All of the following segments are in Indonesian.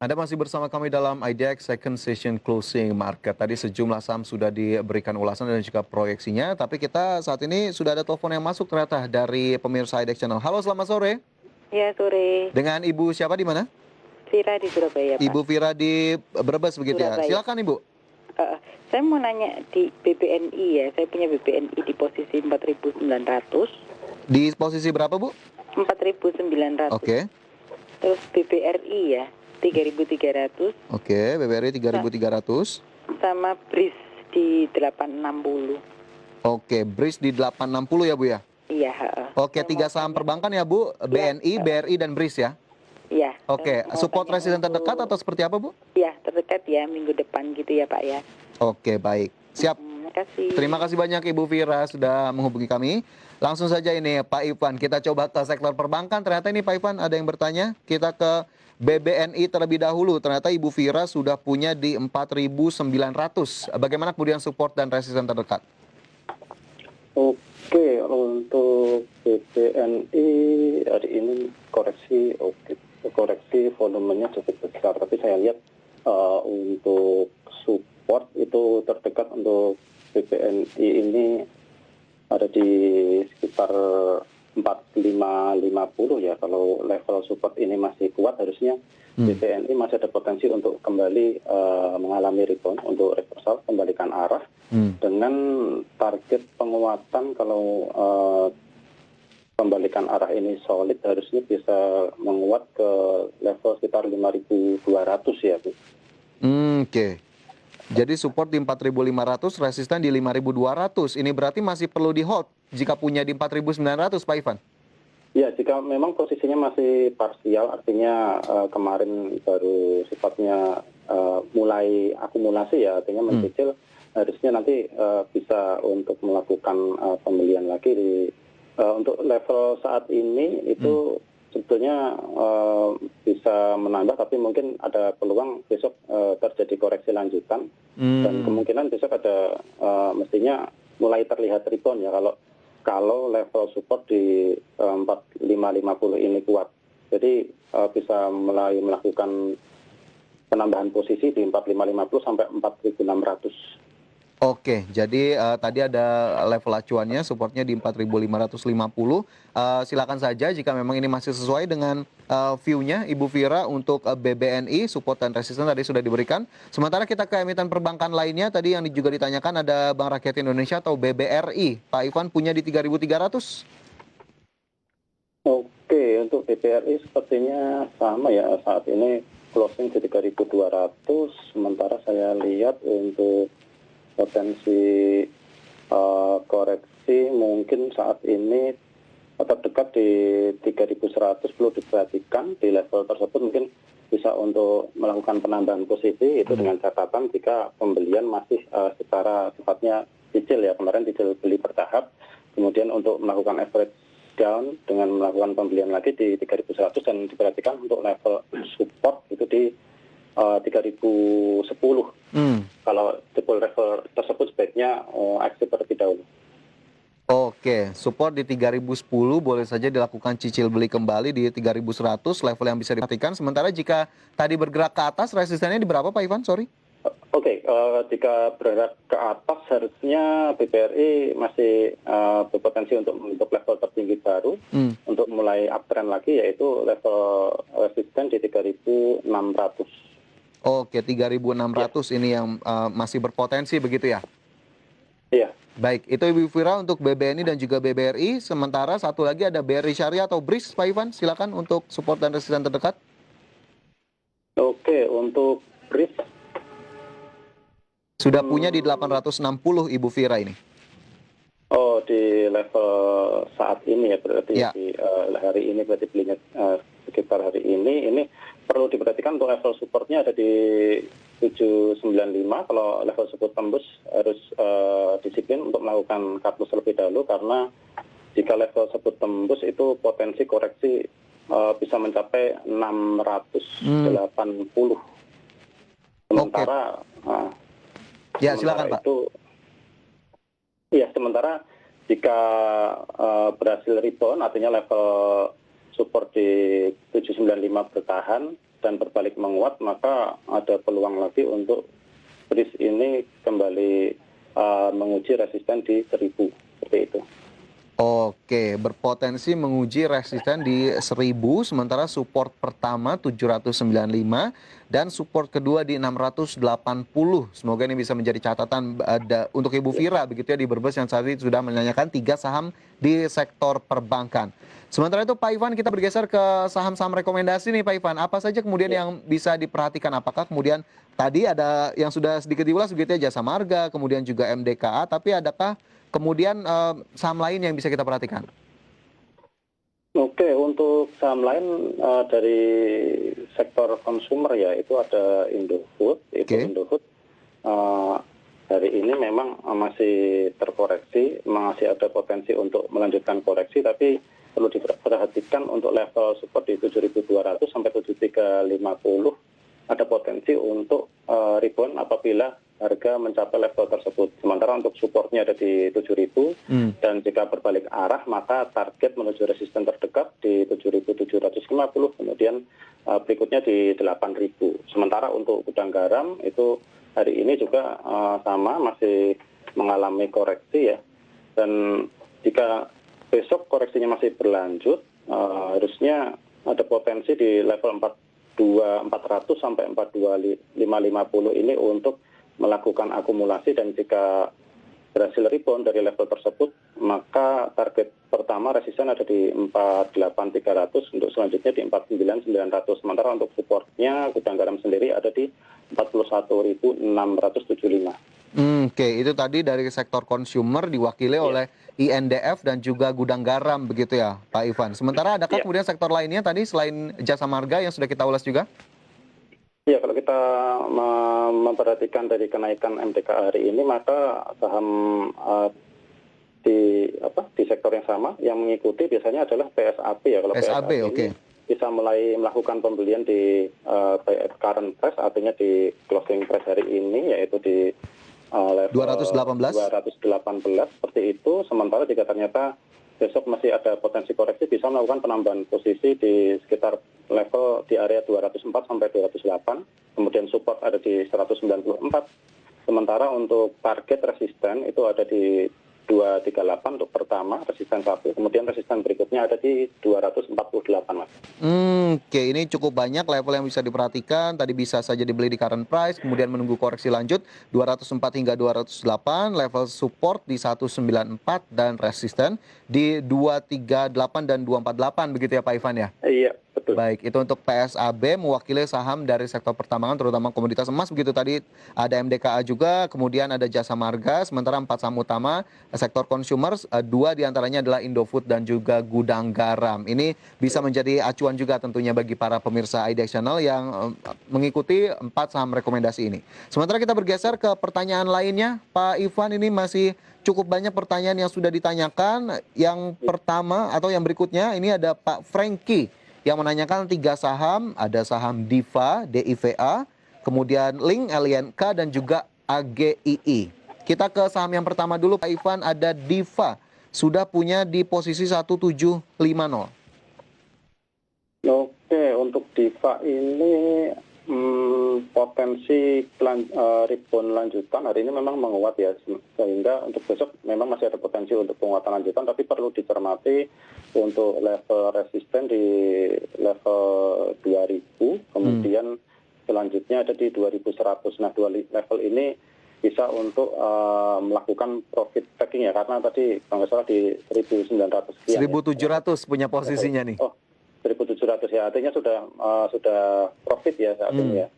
Anda masih bersama kami dalam IDX Second Session Closing Market. Tadi sejumlah saham sudah diberikan ulasan dan juga proyeksinya, tapi kita saat ini sudah ada telepon yang masuk ternyata dari pemirsa IDX Channel. Halo, selamat sore. Ya, sore. Dengan Ibu siapa di mana? Vira di Surabaya, Pak. Ibu Vira di Brebes begitu ya. Surabaya. Silakan Ibu. Saya mau nanya di BBNI ya. Saya punya BBNI di posisi 4.900. Di posisi berapa, Bu? 4.900. Oke. Terus BBRI ya, 3.300. Oke, BBRI 3.300. Sama BRIS di 860. Oke, BRIS di 860 ya, Bu ya? Iya, Oke, 3 saham perbankan ya, Bu? BNI, BRI, dan BRIS ya? Iya. Oke, support resisten terdekat atau seperti apa, Bu? Iya, terdekat ya, minggu depan gitu ya, Pak ya. Oke, baik. Siap. Terima kasih. Terima kasih banyak Ibu Vira sudah menghubungi kami. Langsung saja ini Pak Ivan, kita coba ke sektor perbankan. Ternyata ini Pak Ivan ada yang bertanya. Kita ke BBNI terlebih dahulu. Ternyata Ibu Vira sudah punya di 4.900. Bagaimana kemudian support dan resisten terdekat? Oke, untuk BBNI hari ini koreksi volumenya cukup besar, tapi saya lihat untuk support itu terdekat untuk BBNI ini ada di sekitar 4550 ya. Kalau level support ini masih kuat, harusnya BBNI masih ada potensi untuk kembali mengalami rebound untuk reversal, kembalikan arah dengan target penguatan. Kalau kembalikan arah ini solid, harusnya bisa menguat ke level sekitar 5.200 ya, Bu. Oke. Jadi support di 4.500, resisten di 5.200. Ini berarti masih perlu di hold jika punya di 4.900, Pak Ivan? Ya, jika memang posisinya masih parsial, artinya kemarin baru sifatnya mulai akumulasi ya, artinya mencicil, harusnya nanti bisa untuk melakukan pembelian lagi di untuk level saat ini itu sebetulnya bisa menambah, tapi mungkin ada peluang besok terjadi koreksi lanjutan dan kemungkinan besok ada mestinya mulai terlihat rebound ya kalau level support di 4.550 ini kuat. Jadi bisa mulai melakukan penambahan posisi di 4.550 sampai 4.600. Oke, jadi tadi ada level acuannya, supportnya di 4.550. Silakan saja jika memang ini masih sesuai dengan view-nya Ibu Vira untuk BBNI, support dan resisten tadi sudah diberikan. Sementara kita ke emiten perbankan lainnya, tadi yang juga ditanyakan ada Bank Rakyat Indonesia atau BBRI. Pak Ivan punya di 3.300. Oke, untuk BBRI sepertinya sama ya, saat ini closing di 3.200, sementara saya lihat untuk potensi koreksi mungkin saat ini terdekat di 3.100, perlu diperhatikan di level tersebut mungkin bisa untuk melakukan penambahan posisi itu dengan catatan jika pembelian masih secara sifatnya cicil ya, kemarin cicil beli bertahap, kemudian untuk melakukan average down dengan melakukan pembelian lagi di 3.100 dan diperhatikan untuk level support itu di 3.010. Kalau jebol level tersebut sebaiknya exit terlebih dahulu. Oke, support di 3.010 boleh saja dilakukan cicil beli kembali di 3.100, level yang bisa diperhatikan. Sementara jika tadi bergerak ke atas, resistennya di berapa Pak Ivan? Sorry. Oke, jika bergerak ke atas harusnya BBRI masih berpotensi untuk membentuk level tertinggi baru untuk mulai uptrend lagi, yaitu level resisten di 3.600. Oke, 3.600 ini yang masih berpotensi begitu ya? Iya. Baik, itu Ibu Vira untuk BBNI dan juga BBRI. Sementara satu lagi ada BRI Syariah atau BRIS, Pak Ivan. Silakan untuk support dan resisten terdekat. Oke, untuk BRIS sudah punya di 860 Ibu Vira ini. Oh, di level saat ini ya, berarti ya. Di hari ini berarti belinya sekitar hari ini perlu diperhatikan untuk level supportnya ada di 795. Kalau level support tembus harus disiplin untuk melakukan cut loss terlebih dahulu, karena jika level support tembus itu potensi koreksi bisa mencapai 680. Sementara ya, silakan Pak. Iya, sementara jika berhasil rebound, artinya level support di 795 bertahan dan berbalik menguat, maka ada peluang lagi untuk BRIS ini kembali menguji resisten di 1000 seperti itu. Oke, berpotensi menguji resisten di 1000, sementara support pertama 795 dan support kedua di 680. Semoga ini bisa menjadi catatan untuk Ibu Vira begitu ya di Brebes yang saat ini sudah menanyakan 3 saham di sektor perbankan. Sementara itu Pak Ivan, kita bergeser ke saham-saham rekomendasi nih Pak Ivan. Apa saja kemudian yang bisa diperhatikan? Apakah kemudian tadi ada yang sudah sedikit diulas begitu ya, Jasa Marga, kemudian juga MDKA, tapi adakah kemudian saham lain yang bisa kita perhatikan? Oke, untuk saham lain dari sektor konsumer ya, itu ada Indofood. Indofood hari ini memang masih terkoreksi, masih ada potensi untuk melanjutkan koreksi, tapi perlu diperhatikan untuk level support di 7.200 sampai 7.350 ada potensi untuk rebound apabila harga mencapai level tersebut. Sementara untuk supportnya ada di 7.000 dan jika berbalik arah maka target menuju resisten terdekat di 7.750, kemudian berikutnya di 8.000. Sementara untuk gudang garam itu hari ini juga sama masih mengalami koreksi ya. Dan jika besok koreksinya masih berlanjut, harusnya ada potensi di level 4.400 sampai 4.2550 ini untuk melakukan akumulasi, dan jika berhasil rebound dari level tersebut maka target pertama resisten ada di 48.300, untuk selanjutnya di 49.900. Sementara untuk supportnya gudang garam sendiri ada di 41.675. Oke, itu tadi dari sektor consumer diwakili oleh INDF dan juga gudang garam begitu ya Pak Ivan. Sementara adakah kemudian sektor lainnya tadi selain Jasa Marga yang sudah kita ulas juga? Ya, kalau kita memperhatikan dari kenaikan MDKA hari ini, maka saham di sektor yang sama yang mengikuti biasanya adalah PSAB ya. Kalau PSAB ini bisa mulai melakukan pembelian di current price, artinya di closing price hari ini, yaitu di level 218 seperti itu. Sementara jika ternyata besok masih ada potensi koreksi, bisa melakukan penambahan posisi di sekitar level di area 204 sampai 208, kemudian support ada di 194. Sementara untuk target resisten itu ada di 238 untuk pertama, resisten 1, kemudian resisten berikutnya ada di 248, Mas. Oke, ini cukup banyak level yang bisa diperhatikan. Tadi bisa saja dibeli di current price, kemudian menunggu koreksi lanjut 204 hingga 208, level support di 194 dan resisten di 238 dan 248 begitu ya Pak Ivan ya? Iya, betul. Baik, itu untuk PSAB mewakili saham dari sektor pertambangan terutama komoditas emas begitu. Tadi ada MDKA juga, kemudian ada Jasa Marga, sementara 4 saham utama sektor consumer, 2 diantaranya adalah Indofood dan juga gudang garam. Ini bisa menjadi acuan juga tentunya bagi para pemirsa IDX Channel yang mengikuti 4 saham rekomendasi ini. Sementara kita bergeser ke pertanyaan lainnya, Pak Ivan, ini masih cukup banyak pertanyaan yang sudah ditanyakan. Yang pertama atau yang berikutnya ini ada Pak Frankie yang menanyakan 3 saham, ada saham DIVA, kemudian Link, LNK, dan juga AGII. Kita ke saham yang pertama dulu Pak Ivan, ada DIVA, sudah punya di posisi 1750. Oke, untuk DIVA ini potensi rebound lanjutan hari ini memang menguat ya, sehingga untuk besok memang masih ada potensi untuk penguatan lanjutan, tapi perlu dicermati untuk level resisten di level 2000, kemudian selanjutnya ada di 2100. Nah, dua level ini bisa untuk melakukan profit taking ya, karena tadi kalau nggak salah di 1900 sekian. 1700 punya posisinya nih. Oh, 1.700 ya, artinya sudah profit ya saat ini ya.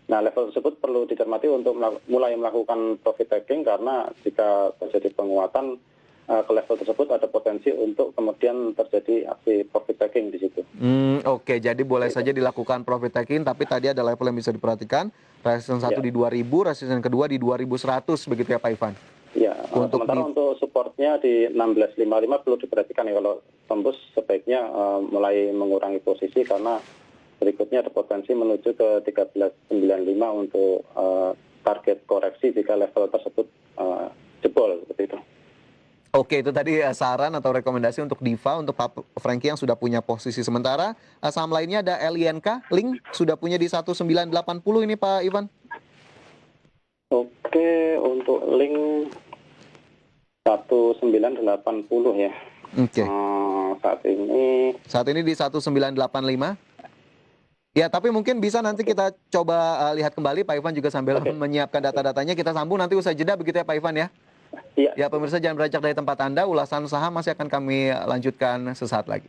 Nah, level tersebut perlu dicermati untuk mulai melakukan profit taking, karena jika terjadi penguatan ke level tersebut ada potensi untuk kemudian terjadi aksi profit taking di situ. Oke, jadi boleh saja dilakukan profit taking, tapi tadi ada level yang bisa diperhatikan. Resisten 1 di 2000, resisten kedua di 2100 begitu ya Pak Ivan? Ya, sementara untuk supportnya di 1655 perlu diperhatikan ya, kalau tembus sebaiknya mulai mengurangi posisi, karena berikutnya ada potensi menuju ke 1395 untuk target koreksi jika level tersebut jebol seperti itu. Oke, itu tadi saran atau rekomendasi untuk Diva, untuk Pak Frankie yang sudah punya posisi sementara. Saham lainnya ada LINK, Link sudah punya di 1980 ini Pak Ivan. Oke, untuk link 1980 ya. Oke. Saat ini Saat ini di 1985. Ya, tapi mungkin bisa nanti kita coba lihat kembali Pak Ivan juga sambil menyiapkan data-datanya. Kita sambung nanti usai jeda begitu ya Pak Ivan ya. iya. Ya, pemirsa jangan beranjak dari tempat Anda, ulasan saham masih akan kami lanjutkan sesaat lagi.